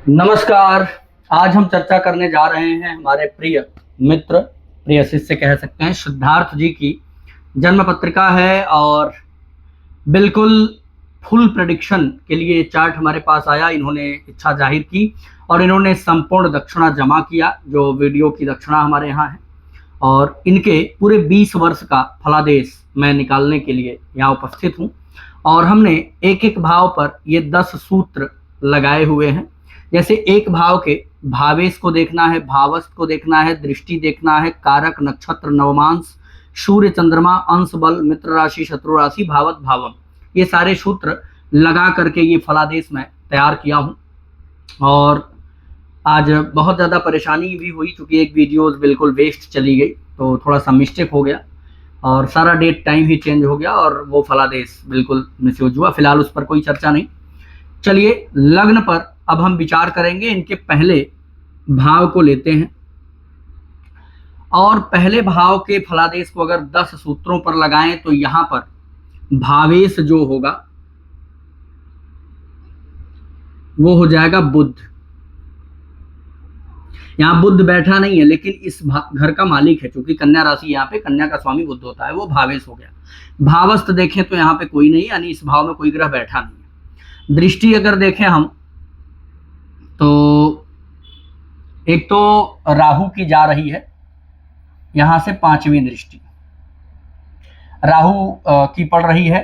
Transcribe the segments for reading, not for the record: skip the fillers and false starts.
नमस्कार। आज हम चर्चा करने जा रहे हैं हमारे प्रिय मित्र, प्रिय शिष्य कह सकते हैं, सिद्धार्थ जी की जन्म पत्रिका है। और बिल्कुल फुल प्रेडिक्शन के लिए चार्ट हमारे पास आया। इन्होंने इच्छा जाहिर की और इन्होंने संपूर्ण दक्षिणा जमा किया, जो वीडियो की दक्षिणा हमारे यहाँ है। और इनके पूरे 20 वर्ष का फलादेश मैं निकालने के लिए यहाँ उपस्थित हूँ। और हमने एक एक भाव पर ये 10 सूत्र लगाए हुए हैं। जैसे एक भाव के भावेश को देखना है, भावस्थ को देखना है, दृष्टि देखना है, कारक, नक्षत्र, नवमांश, सूर्य, चंद्रमा, अंश, बल, मित्र राशि, शत्रु राशि, भावत, भावम, ये सारे सूत्र लगा करके ये फलादेश मैं तैयार किया हूँ। और आज बहुत ज़्यादा परेशानी भी हुई क्योंकि एक वीडियो बिल्कुल वेस्ट चली गई, तो थोड़ा सा मिस्टेक हो गया और सारा डेट टाइम ही चेंज हो गया और वो फलादेश बिल्कुल मिसयूज हुआ। फिलहाल उस पर कोई चर्चा नहीं। चलिए लग्न पर अब हम विचार करेंगे। इनके पहले भाव को लेते हैं और पहले भाव के फलादेश को अगर 10 सूत्रों पर लगाएं तो यहां पर भावेश जो होगा वो हो जाएगा बुध। यहां बुध बैठा नहीं है लेकिन इस घर का मालिक है, क्योंकि कन्या राशि यहाँ पे कन्या का स्वामी बुध होता है, वो भावेश हो गया। भावस्थ देखें तो यहाँ पे कोई नहीं, यानी इस भाव में कोई ग्रह बैठा नहीं है। दृष्टि अगर देखें हम तो एक तो राहु की जा रही है, यहां से 5वीं दृष्टि राहु की पड़ रही है।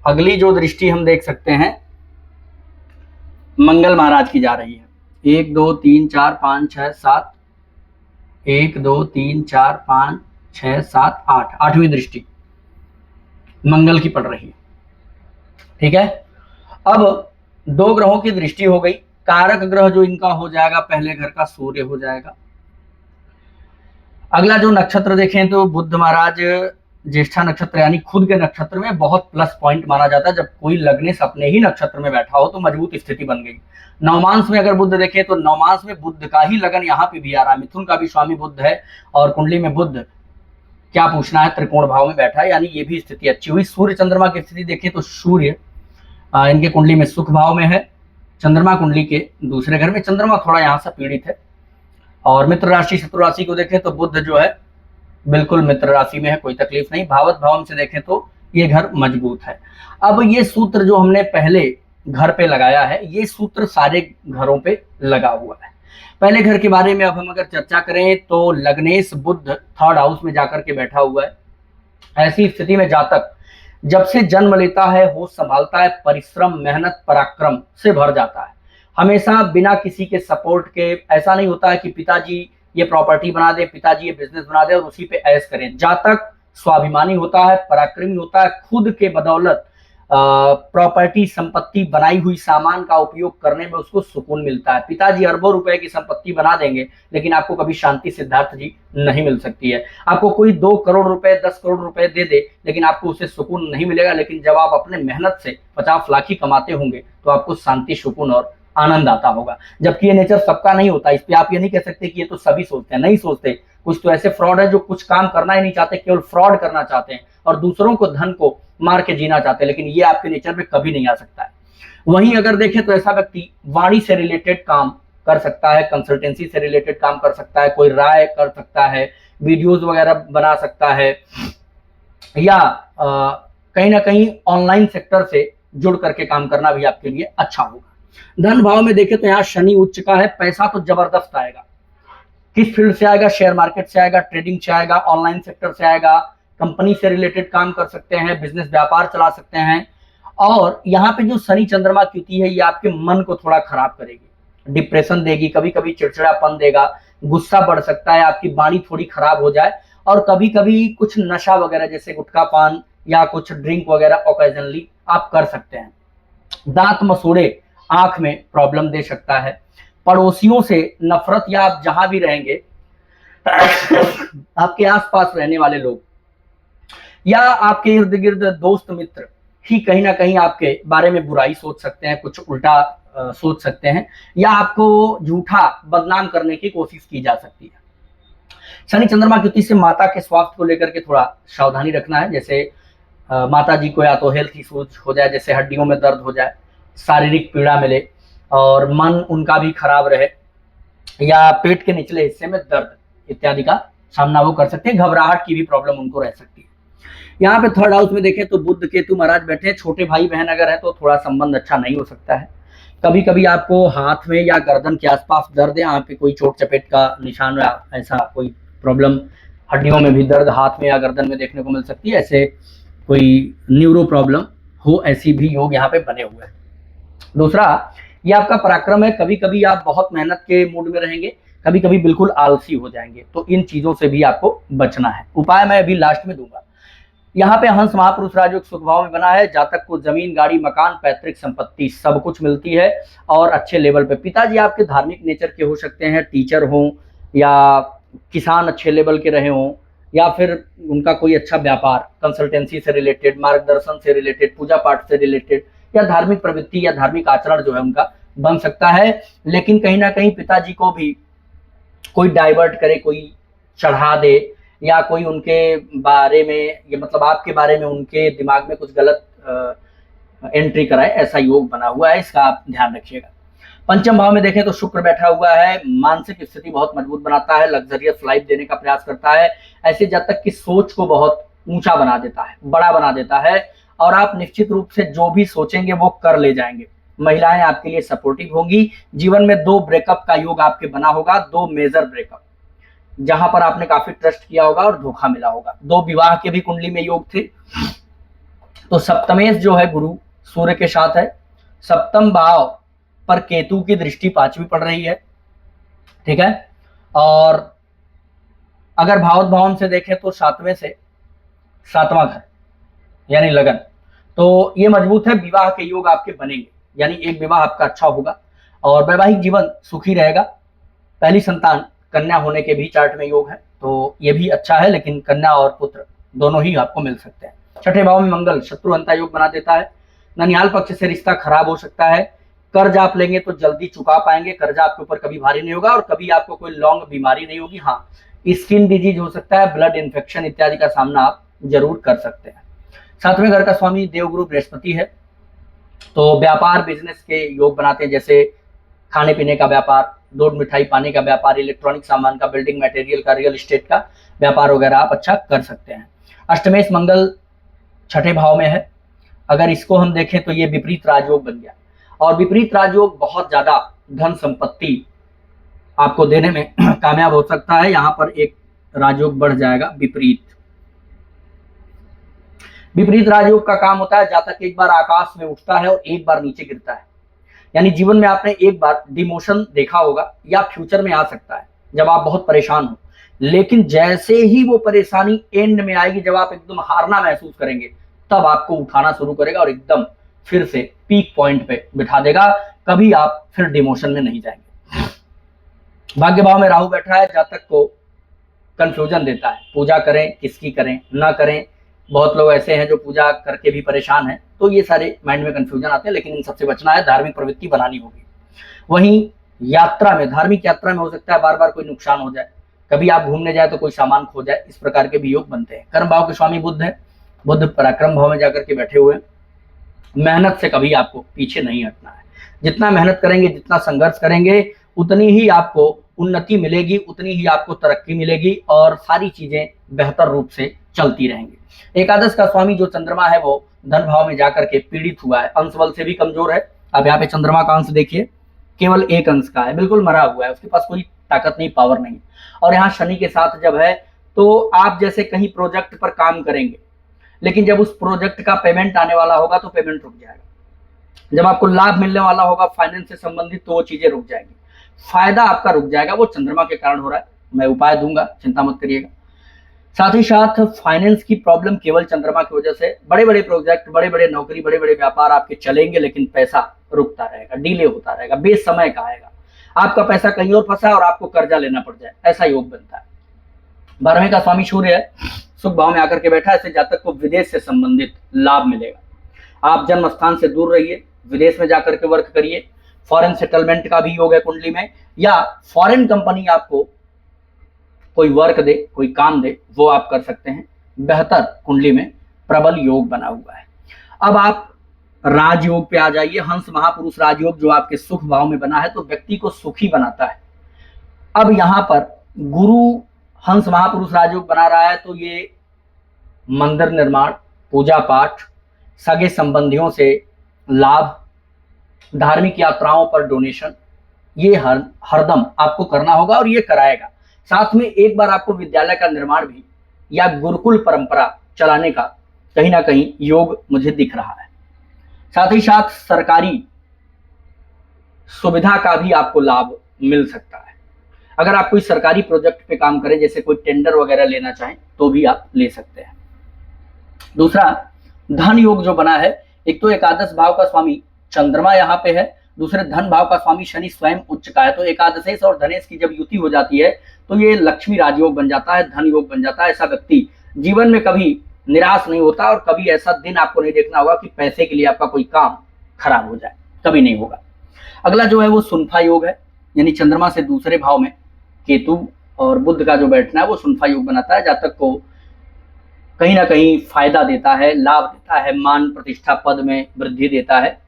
अगली जो दृष्टि हम देख सकते हैं मंगल महाराज की जा रही है। 1 2 3 4 5 6 7 1 2 3 4 5 6 7 8 8वीं दृष्टि मंगल की पड़ रही है। ठीक है, अब 2 ग्रहों की दृष्टि हो गई। कारक ग्रह जो इनका हो जाएगा पहले घर का सूर्य हो जाएगा। अगला जो नक्षत्र देखें तो बुध महाराज ज्येष्ठा नक्षत्र यानी खुद के नक्षत्र में बहुत प्लस पॉइंट माना जाता है। जब कोई लग्नेश अपने ही नक्षत्र में बैठा हो तो मजबूत स्थिति बन गई। नवमांश में अगर बुध देखें तो नवमांश में बुध का ही लगन यहाँ पे भी आ रहा है। मिथुन का भी स्वामी बुध है और कुंडली में बुध क्या पूछना है त्रिकोण भाव में बैठा है, यानी ये भी स्थिति अच्छी हुई। सूर्य चंद्रमा की स्थिति देखें तो सूर्य इनके कुंडली में सुख भाव में है, चंद्रमा कुंडली के दूसरे घर में। चंद्रमा थोड़ा यहाँ से पीड़ित है। और मित्र राशि शत्रु राशि को देखें तो बुध जो है बिल्कुल मित्र राशि में है, कोई तकलीफ नहीं। भावत भाव से देखें तो ये घर मजबूत है। अब ये सूत्र जो हमने पहले घर पे लगाया है, ये सूत्र सारे घरों पे लगा हुआ है। पहले घर के बारे में अब हम अगर चर्चा करें तो लग्नेश बुध 3rd हाउस में जाकर के बैठा हुआ है। ऐसी स्थिति में जातक जब से जन्म लेता है होश संभालता है, परिश्रम, मेहनत, पराक्रम से भर जाता है। हमेशा बिना किसी के सपोर्ट के। ऐसा नहीं होता है कि पिताजी ये प्रॉपर्टी बना दे, पिताजी ये बिजनेस बना दे और उसी पे ऐश करें। जातक स्वाभिमानी होता है, पराक्रमी होता है, खुद के बदौलत प्रॉपर्टी संपत्ति बनाई हुई सामान का उपयोग करने में उसको सुकून मिलता है। पिताजी अरबों रुपए की संपत्ति बना देंगे लेकिन आपको कभी शांति सिद्धार्थ जी नहीं मिल सकती है। आपको कोई 2 करोड़ रुपए 10 करोड़ रुपए दे दे लेकिन आपको उसे सुकून नहीं मिलेगा। लेकिन जब आप अपने मेहनत से 50 लाख ही कमाते होंगे तो आपको शांति, सुकून और आनंद आता होगा। जबकि ये नेचर सबका नहीं होता। इस पे आप ये नहीं कह सकते कि ये तो सभी सोचते हैं, नहीं सोचते। कुछ तो ऐसे फ्रॉड है जो कुछ काम करना ही नहीं चाहते, केवल फ्रॉड करना चाहते हैं और दूसरों को धन को मार के जीना चाहते हैं, लेकिन ये आपके नेचर में कभी नहीं आ सकता है। वहीं अगर देखें तो ऐसा व्यक्ति वाणी से रिलेटेड काम कर सकता है, कंसल्टेंसी से रिलेटेड काम कर सकता है, कोई राय कर सकता है, वीडियोज वगैरह बना सकता है, या कहीं ना कहीं ऑनलाइन सेक्टर से जुड़ करके काम करना भी आपके लिए अच्छा होगा। धन भाव में देखें तो यहाँ शनि उच्च का है। पैसा तो जबरदस्त आएगा। किस फील्ड से आएगा? शेयर मार्केट से आएगा, ट्रेडिंग से आएगा, ऑनलाइन सेक्टर से आएगा, कंपनी से रिलेटेड काम कर सकते हैं, बिजनेस व्यापार चला सकते हैं। और यहाँ पे जो शनि चंद्रमा की युति है ये आपके मन को थोड़ा खराब करेगी, डिप्रेशन देगी, कभी कभी चिड़चिड़ापन देगा, गुस्सा बढ़ सकता है, आपकी वाणी थोड़ी खराब हो जाए और कभी कभी कुछ नशा वगैरह जैसे गुटखा पान या कुछ ड्रिंक वगैरह ओकेजनली आप कर सकते हैं। दांत मसूड़े, आंख में प्रॉब्लम दे सकता है। पड़ोसियों से नफरत, या आप जहां भी रहेंगे आपके आसपास रहने वाले लोग या आपके इर्द गिर्द दोस्त मित्र ही कहीं ना कहीं आपके बारे में बुराई सोच सकते हैं, कुछ उल्टा सोच सकते हैं, या आपको झूठा बदनाम करने की कोशिश की जा सकती है। शनि चंद्रमा की युति से माता के स्वास्थ्य को लेकर के थोड़ा सावधानी रखना है। जैसे माता जी को या तो हेल्थ इश्यूज हो जाए, जैसे हड्डियों में दर्द हो जाए, शारीरिक पीड़ा मिले, और मन उनका भी खराब रहे, या पेट के निचले हिस्से में दर्द इत्यादि का सामना वो कर सकते हैं, घबराहट की भी प्रॉब्लम उनको रह सकती है। यहाँ पे थर्ड हाउस में देखें तो बुध केतु महाराज बैठे हैं, छोटे भाई बहन अगर है तो थोड़ा संबंध अच्छा नहीं हो सकता है। कभी कभी आपको हाथ में या गर्दन के आसपास दर्द है, यहाँ पे कोई चोट चपेट का निशान या ऐसा कोई प्रॉब्लम, हड्डियों में भी दर्द हाथ में या गर्दन में देखने को मिल सकती है, ऐसे कोई न्यूरो प्रॉब्लम हो, ऐसी भी योग यहाँ पे बने हुए हैं। दूसरा, ये आपका पराक्रम है, कभी कभी आप बहुत मेहनत के मूड में रहेंगे, कभी कभी बिल्कुल आलसी हो जाएंगे, तो इन चीजों से भी आपको बचना है। उपाय मैं अभी लास्ट में दूंगा। यहाँ पे हंस महापुरुष राजयोग सुख भाव में बना है, जातक को जमीन गाड़ी मकान पैतृक संपत्ति सब कुछ मिलती है और अच्छे लेवल पे। पिताजी आपके धार्मिक नेचर के हो सकते हैं, टीचर हों या किसान अच्छे लेवल के रहे हों, या फिर उनका कोई अच्छा व्यापार कंसल्टेंसी से रिलेटेड, मार्गदर्शन से रिलेटेड, पूजा पाठ से रिलेटेड, या धार्मिक प्रवृत्ति या धार्मिक आचरण जो है उनका बन सकता है। लेकिन कहीं ना कहीं पिताजी को भी कोई डाइवर्ट करे, कोई चढ़ा दे, या कोई उनके बारे में, ये मतलब आपके बारे में उनके दिमाग में कुछ गलत एंट्री कराए, ऐसा योग बना हुआ है, इसका आप ध्यान रखिएगा। पंचम भाव में देखें तो शुक्र बैठा हुआ है, मानसिक स्थिति बहुत मजबूत बनाता है, लग्जरियस लाइफ देने का प्रयास करता है, ऐसे जातक की सोच को बहुत ऊंचा बना देता है, बड़ा बना देता है, और आप निश्चित रूप से जो भी सोचेंगे वो कर ले जाएंगे। महिलाएं आपके लिए सपोर्टिव होंगी। जीवन में 2 ब्रेकअप का योग आपके बना होगा, 2 मेजर ब्रेकअप जहां पर आपने काफी ट्रस्ट किया होगा और धोखा मिला होगा। 2 विवाह के भी कुंडली में योग थे। तो सप्तमेश जो है गुरु सूर्य के साथ है, सप्तम भाव पर केतु की दृष्टि 5वीं पड़ रही है, ठीक है। और अगर भावत भावन से देखें तो 7वें से 7वां घर यानी लगन, तो ये मजबूत है। विवाह के योग आपके बनेंगे, यानी एक विवाह आपका अच्छा होगा और वैवाहिक जीवन सुखी रहेगा। पहली संतान कन्या होने के भी चार्ट में योग है, तो ये भी अच्छा है, लेकिन कन्या और पुत्र दोनों ही आपको मिल सकते हैं। छठे भाव में मंगल शत्रुहंता योग बना देता है। ननिहाल पक्ष से रिश्ता खराब हो सकता है। कर्ज आप लेंगे तो जल्दी चुका पाएंगे, कर्जा आपके ऊपर कभी भारी नहीं होगा, और कभी आपको कोई लॉन्ग बीमारी नहीं होगी। हाँ, स्किन डिजीज हो सकता है, ब्लड इन्फेक्शन इत्यादि का सामना आप जरूर कर सकते हैं। 7वें घर का स्वामी देवगुरु बृहस्पति है, तो व्यापार बिजनेस के योग बनाते हैं, जैसे खाने पीने का व्यापार, दूध मिठाई पानी का व्यापार, इलेक्ट्रॉनिक सामान का, बिल्डिंग मटेरियल का, रियल एस्टेट का व्यापार वगैरह आप अच्छा कर सकते हैं। अष्टमेश मंगल छठे भाव में है। अगर इसको हम देखें तो ये विपरीत राजयोग बन गया, और विपरीत राजयोग बहुत ज्यादा धन संपत्ति आपको देने में कामयाब हो सकता है। यहाँ पर एक राजयोग बढ़ जाएगा विपरीत। विपरीत राजयोग का काम होता है, जातक एक बार आकाश में उठता है और एक बार नीचे गिरता है। यानी जीवन में आपने एक बार डिमोशन देखा होगा, या फ्यूचर में आ सकता है जब आप बहुत परेशान हो, लेकिन जैसे ही वो परेशानी एंड में आएगी, जब आप एकदम हारना महसूस करेंगे, तब आपको उठाना शुरू करेगा और एकदम फिर से पीक पॉइंट पे बिठा देगा। कभी आप फिर डिमोशन में नहीं जाएंगे। भाग्य भाव में राहु बैठा है, जातक को कंफ्यूजन देता है, पूजा करें किसकी करें ना करें। बहुत लोग ऐसे हैं जो पूजा करके भी परेशान हैं, तो ये सारे माइंड में कंफ्यूजन आते हैं, लेकिन इन सबसे बचना है, धार्मिक प्रवृत्ति बनानी होगी। वहीं यात्रा में, धार्मिक यात्रा में हो सकता है बार बार कोई नुकसान हो जाए, कभी आप घूमने जाए तो कोई सामान खो जाए, इस प्रकार के भी योग बनते हैं। कर्म भाव के स्वामी बुध है, बुध पराक्रम भाव में जाकर के बैठे हुए। मेहनत से कभी आपको पीछे नहीं हटना है। जितना मेहनत करेंगे, जितना संघर्ष करेंगे, उतनी ही आपको उन्नति मिलेगी, उतनी ही आपको तरक्की मिलेगी, और सारी चीजें बेहतर रूप से चलती रहेंगी। एकादश का स्वामी जो चंद्रमा है, वो धन भाव में जाकर के पीड़ित हुआ है, अंश बल से भी कमजोर है। अब यहाँ पे चंद्रमा का अंश देखिए, केवल 1 अंश का है, बिल्कुल मरा हुआ है, उसके पास कोई ताकत नहीं, पावर नहीं। और यहाँ शनि के साथ जब है, तो आप जैसे कहीं प्रोजेक्ट पर काम करेंगे, लेकिन जब उस प्रोजेक्ट का पेमेंट आने वाला होगा तो पेमेंट रुक जाएगा। जब आपको लाभ मिलने वाला होगा फाइनेंस से संबंधित, तो वो चीजें रुक जाएंगी, फायदा आपका रुक जाएगा। वो चंद्रमा के कारण हो रहा है, मैं उपाय दूंगा, चिंता मत करिएगा। साथ ही साथ फाइनेंस की प्रॉब्लम केवल चंद्रमा की वजह से, बड़े बड़े प्रोजेक्ट, बड़े बड़े नौकरी, बड़े बड़े व्यापार आपके चलेंगे, लेकिन पैसा रुकता रहेगा, डिले होता रहेगा, बेसमय का आएगा, आपका पैसा कहीं और फंसा है और आपको कर्जा लेना पड़ जाए, ऐसा योग बनता है। 12वें का स्वामी सूर्य है, सुख भाव में आकर के बैठा है, ऐसे जातक को विदेश से संबंधित लाभ मिलेगा। आप जन्म स्थान से दूर रहिए, विदेश में जाकर के वर्क करिए। फॉरेन सेटलमेंट का भी योग है कुंडली में, या फॉरेन कंपनी आपको कोई वर्क दे, कोई काम दे, वो आप कर सकते हैं। बेहतर कुंडली में प्रबल योग बना हुआ है। अब आप राजयोग पे आ जाइए। हंस महापुरुष राजयोग जो आपके सुख भाव में बना है तो व्यक्ति को सुखी बनाता है। अब यहां पर गुरु हंस महापुरुष राजयोग बना रहा है तो ये मंदिर निर्माण, पूजा पाठ, सगे संबंधियों से लाभ, धार्मिक यात्राओं पर डोनेशन, ये हरदम आपको करना होगा और ये कराएगा। साथ में एक बार आपको विद्यालय का निर्माण भी या गुरुकुल परंपरा चलाने का कहीं ना कहीं योग मुझे दिख रहा है। साथ ही साथ सरकारी सुविधा का भी आपको लाभ मिल सकता है। अगर आप कोई सरकारी प्रोजेक्ट पे काम करें, जैसे कोई टेंडर वगैरह लेना चाहें तो भी आप ले सकते हैं। दूसरा धन योग जो बना है, एक तो एकादश भाव का स्वामी चंद्रमा यहाँ पे है, दूसरे धन भाव का स्वामी शनि स्वयं उच्च का है। तो एकादशेश और धनेश की जब युति हो जाती है तो ये लक्ष्मी राजयोग बन जाता है, धन योग बन जाता है। ऐसा व्यक्ति जीवन में कभी निराश नहीं होता और कभी ऐसा दिन आपको नहीं देखना होगा कि पैसे के लिए आपका कोई काम खराब हो जाए, कभी नहीं होगा। अगला जो है वो सुनफा योग है, यानी चंद्रमा से दूसरे भाव में केतु और बुध का जो बैठना है वो सुनफा योग बनाता है। जातक को कहीं ना कहीं फायदा देता है, लाभ देता है, मान प्रतिष्ठा पद में वृद्धि देता है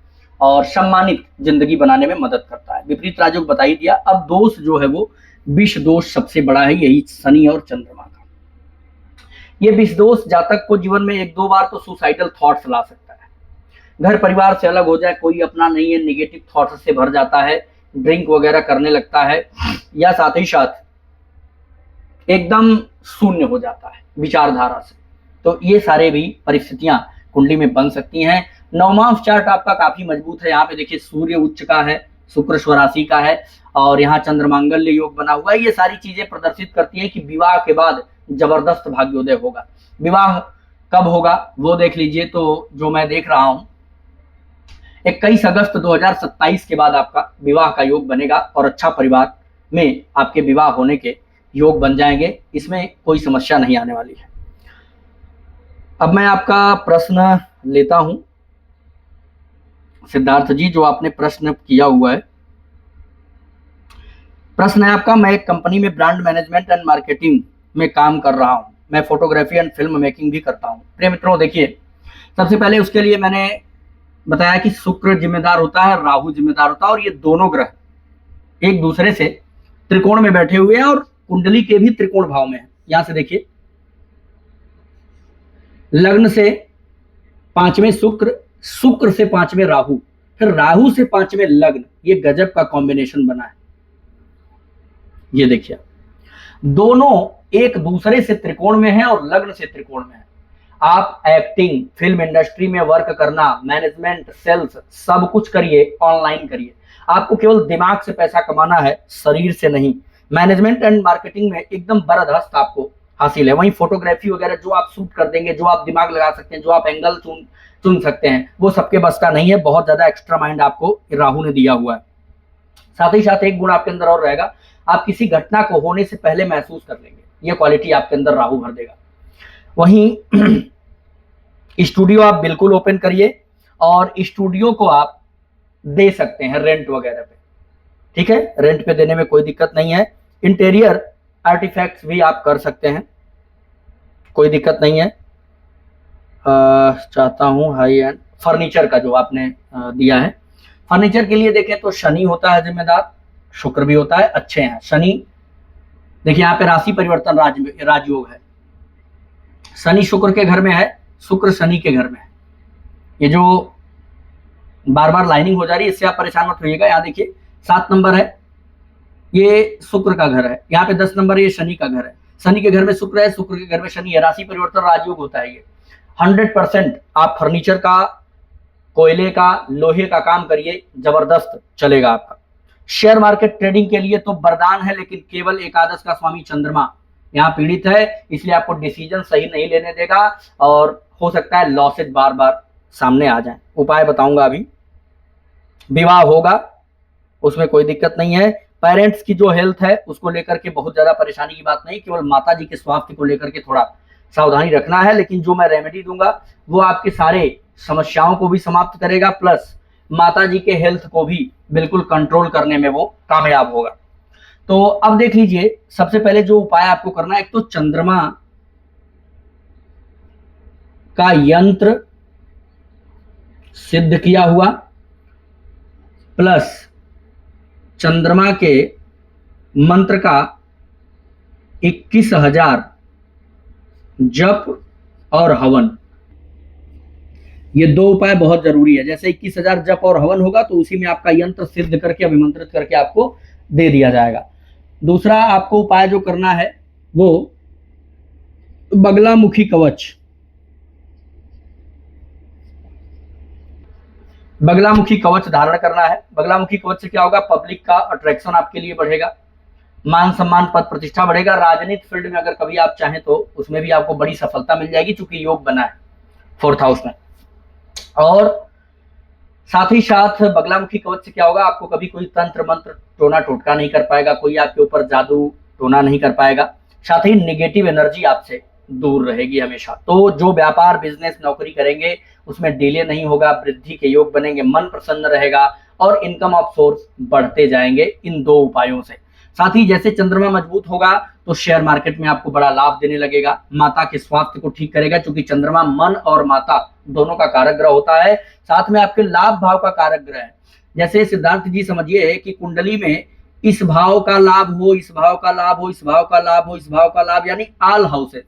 और सम्मानित जिंदगी बनाने में मदद करता है। विपरीत राजयोग बता ही दिया। अब दोष जो है वो विष दोष सबसे बड़ा है, यही शनि और चंद्रमा का। ये विष दोष जातक को जीवन में एक दो बार तो सुसाइडल थॉट्स ला सकता है, घर परिवार से अलग हो जाए, कोई अपना नहीं है, निगेटिव थॉट्स से भर जाता है, ड्रिंक वगैरह करने लगता है, या साथ ही साथ एकदम शून्य हो जाता है विचारधारा से। तो ये सारे भी परिस्थितियां कुंडली में बन सकती हैं। नवमांश चार्ट आपका काफी मजबूत है। यहाँ पे देखिए सूर्य उच्च का है, शुक्र स्वराशि का है और यहाँ चंद्रमांगल्य योग बना हुआ है। ये सारी चीजें प्रदर्शित करती हैं कि विवाह के बाद जबरदस्त भाग्योदय होगा। विवाह कब होगा वो देख लीजिए। तो जो मैं देख रहा हूं 21 अगस्त 2027 के बाद आपका विवाह का योग बनेगा और अच्छा परिवार में आपके विवाह होने के योग बन जाएंगे, इसमें कोई समस्या नहीं आने वाली है। अब मैं आपका प्रश्न लेता हूं सिद्धार्थ जी, जो आपने प्रश्न किया हुआ है। प्रश्न है आपका, मैं एक कंपनी में ब्रांड मैनेजमेंट एंड मार्केटिंग में काम कर रहा हूं, मैं फोटोग्राफी एंड फिल्म मेकिंग भी करता हूं। प्रिय मित्रों देखिए, सबसे पहले उसके लिए मैंने बताया कि शुक्र जिम्मेदार होता है, राहु जिम्मेदार होता है और ये दोनों ग्रह एक दूसरे से त्रिकोण में बैठे हुए हैं और कुंडली के भी त्रिकोण भाव में है। यहां से देखिए, लग्न से 5वें शुक्र, शुक्र से 5वें राहु, फिर राहु से 5वें लग्न, ये गजब का कॉम्बिनेशन बना है। ये देखिए दोनों एक दूसरे से त्रिकोण में है और लग्न से त्रिकोण में है। आप एक्टिंग, फिल्म इंडस्ट्री में वर्क करना, मैनेजमेंट, सेल्स, सब कुछ करिए, ऑनलाइन करिए। आपको केवल दिमाग से पैसा कमाना है, शरीर से नहीं। मैनेजमेंट एंड मार्केटिंग में एकदम बरदस्त आपको हासिल है। वहीं फोटोग्राफी वगैरह जो आप शूट कर देंगे, जो आप दिमाग लगा सकते हैं, जो आप एंगल चुन सकते हैं, वो सबके बस का नहीं है। बहुत ज्यादा एक्स्ट्रा माइंड आपको राहु ने दिया हुआ है। साथ ही साथ एक गुण आपके अंदर और रहेगा, आप किसी घटना को होने से पहले महसूस कर लेंगे, ये क्वालिटी आपके अंदर राहु भर देगा। वहीं स्टूडियो आप बिल्कुल ओपन करिए और स्टूडियो को आप दे सकते हैं रेंट वगैरह पे, ठीक है, रेंट पे देने में कोई दिक्कत नहीं है। इंटीरियर आर्टिफैक्ट्स भी आप कर सकते हैं, कोई दिक्कत नहीं है। चाहता हूं हाई एंड फर्नीचर का जो आपने दिया है, फर्नीचर के लिए देखें तो शनि होता है जिम्मेदार, शुक्र भी होता है, अच्छे हैं। शनि देखिए यहाँ पे राशि परिवर्तन राजयोग है, शनि शुक्र के घर में है, शुक्र शनि के घर में है। ये जो बार बार लाइनिंग हो जा रही है इससे आप परेशान मत होइएगा। यहाँ देखिए 7 नंबर है, ये शुक्र का घर है, यहाँ पे 10 नंबर ये शनि का घर है। शनि के घर में शुक्र है, शुक्र के घर में शनि है, राशि परिवर्तन राजयोग होता है ये। 100% आप फर्नीचर का, कोयले का, लोहे का काम करिए, जबरदस्त चलेगा आपका। शेयर मार्केट ट्रेडिंग के लिए तो वरदान है, लेकिन केवल एकादश का स्वामी चंद्रमा यहाँ पीड़ित है, इसलिए आपको डिसीजन सही नहीं लेने देगा और हो सकता है लॉसेज बार बार सामने आ जाए। उपाय बताऊंगा अभी। विवाह होगा, उसमें कोई दिक्कत नहीं है। पेरेंट्स की जो हेल्थ है उसको लेकर के बहुत ज्यादा परेशानी की बात नहीं, केवल माता जी के स्वास्थ्य को लेकर के थोड़ा सावधानी रखना है। लेकिन जो मैं रेमेडी दूंगा वो आपके सारे समस्याओं को भी समाप्त करेगा, प्लस माता जी के हेल्थ को भी बिल्कुल कंट्रोल करने में वो कामयाब होगा। तो अब देख लीजिए, सबसे पहले जो उपाय आपको करना है, एक तो चंद्रमा का यंत्र सिद्ध किया हुआ प्लस चंद्रमा के मंत्र का 21,000 जप और हवन, ये दो उपाय बहुत जरूरी है। जैसे 21,000 जप और हवन होगा तो उसी में आपका यंत्र सिद्ध करके अभिमंत्रित करके आपको दे दिया जाएगा। दूसरा आपको उपाय जो करना है वो बगलामुखी कवच, बगलामुखी कवच धारण करना है। बगलामुखी कवच से क्या होगा, पब्लिक का अट्रैक्शन आपके लिए बढ़ेगा, मान सम्मान पद प्रतिष्ठा बढ़ेगा। राजनीतिक फील्ड में अगर कभी आप चाहें तो उसमें भी आपको बड़ी सफलता मिल जाएगी, चूंकि योग बना है 4th हाउस में। और साथ ही साथ बगलामुखी कवच से क्या होगा, आपको कभी कोई तंत्र मंत्र टोना टोटका नहीं कर पाएगा, कोई आपके ऊपर जादू टोना नहीं कर पाएगा। साथ ही नेगेटिव एनर्जी आपसे दूर रहेगी हमेशा। तो जो व्यापार बिजनेस नौकरी करेंगे उसमें डिले नहीं होगा, वृद्धि के योग बनेंगे, मन प्रसन्न रहेगा और इनकम ऑफ सोर्स बढ़ते जाएंगे इन दो उपायों से। साथ ही जैसे चंद्रमा मजबूत होगा तो शेयर मार्केट में आपको बड़ा लाभ देने लगेगा, माता के स्वास्थ्य को ठीक करेगा, क्योंकि चंद्रमा मन और माता दोनों का कारक ग्रह होता है, साथ में आपके लाभ भाव का कारक ग्रह है। जैसे सिद्धार्थ जी समझिए कि कुंडली में इस भाव का लाभ हो, इस भाव का लाभ हो, इस भाव का लाभ हो, इस भाव का लाभ, यानी ऑल हाउसेस,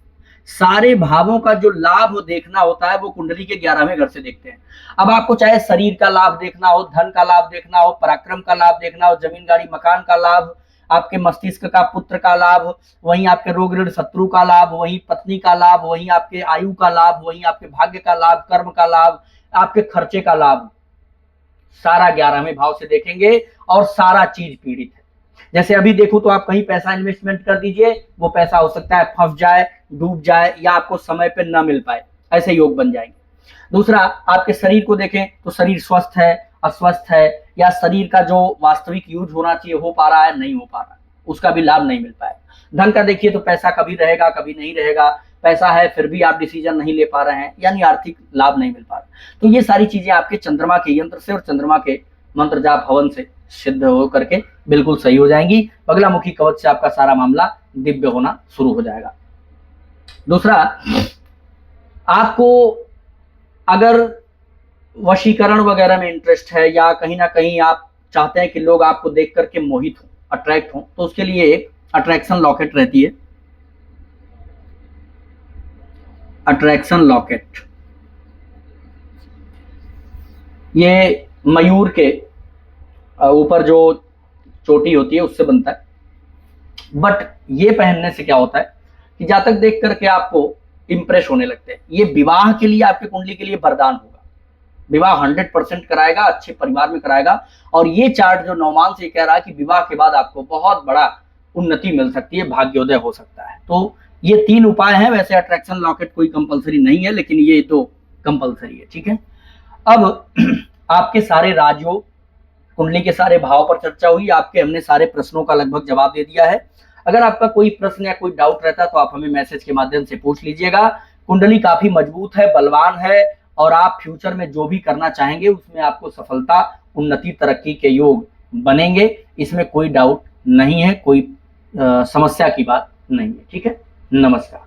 सारे भावों का जो लाभ देखना होता है वो कुंडली के 11वें घर से देखते हैं। अब आपको चाहे शरीर का लाभ देखना हो, धन का लाभ देखना हो, पराक्रम का लाभ देखना हो, जमीन गाड़ी मकान का लाभ, आपके मस्तिष्क का पुत्र का लाभ, वहीं आपके रोग ऋण शत्रु का लाभ, वहीं पत्नी का लाभ, वहीं आपके आयु का लाभ, वहीं आपके भाग्य का लाभ, कर्म का लाभ, आपके खर्चे का लाभ, सारा 11वें भाव से देखेंगे और सारा चीज पीड़ित है। जैसे अभी देखो तो आप कहीं पैसा इन्वेस्टमेंट कर दीजिए, वो पैसा हो सकता है फंस जाए, डूब जाए या आपको समय पे न मिल पाए, ऐसे योग बन जाएंगे। दूसरा, आपके शरीर को देखें तो शरीर स्वस्थ है, अस्वस्थ है, या शरीर का जो वास्तविक यूज होना चाहिए हो पा रहा है, नहीं हो पा रहा है, उसका भी लाभ नहीं मिल पाएगा। धन का देखिए तो पैसा कभी रहेगा कभी नहीं रहेगा, पैसा है फिर भी आप डिसीजन नहीं ले पा रहे हैं, यानी आर्थिक लाभ नहीं मिल पा रहा। तो ये सारी चीजें आपके चंद्रमा के यंत्र से और चंद्रमा के मंत्र जाप हवन से सिद्ध हो करके बिल्कुल सही हो जाएंगी। बगलामुखी कवच से आपका सारा मामला दिव्य होना शुरू हो जाएगा। दूसरा, आपको अगर वशीकरण वगैरह में इंटरेस्ट है या कहीं ना कहीं आप चाहते हैं कि लोग आपको देख करके मोहित हो, अट्रैक्ट हो, तो उसके लिए एक अट्रैक्शन लॉकेट रहती है, अट्रैक्शन लॉकेट। ये मयूर के ऊपर जो चोटी होती है उससे बनता है, बट ये पहनने से क्या होता है कि जातक देख करके आपको इंप्रेस होने लगते हैं। ये विवाह के लिए, आपके कुंडली के लिए वरदान होगा, विवाह 100% कराएगा, अच्छे परिवार में कराएगा। और ये चार्ट जो नौमान से कह रहा है कि विवाह के बाद आपको बहुत बड़ा उन्नति मिल सकती है, भाग्योदय हो सकता है। तो ये 3 उपाय हैं। वैसे अट्रैक्शन लॉकेट कोई कंपलसरी नहीं है, लेकिन ये 2 कंपलसरी है, ठीक है। अब आपके सारे राज्यों, कुंडली के सारे भाव पर चर्चा हुई, आपके हमने सारे प्रश्नों का लगभग जवाब दे दिया है। अगर आपका कोई प्रश्न या कोई डाउट रहता है तो आप हमें मैसेज के माध्यम से पूछ लीजिएगा। कुंडली काफी मजबूत है, बलवान है, और आप फ्यूचर में जो भी करना चाहेंगे उसमें आपको सफलता, उन्नति, तरक्की के योग बनेंगे, इसमें कोई डाउट नहीं है, कोई समस्या की बात नहीं है, ठीक है। नमस्कार।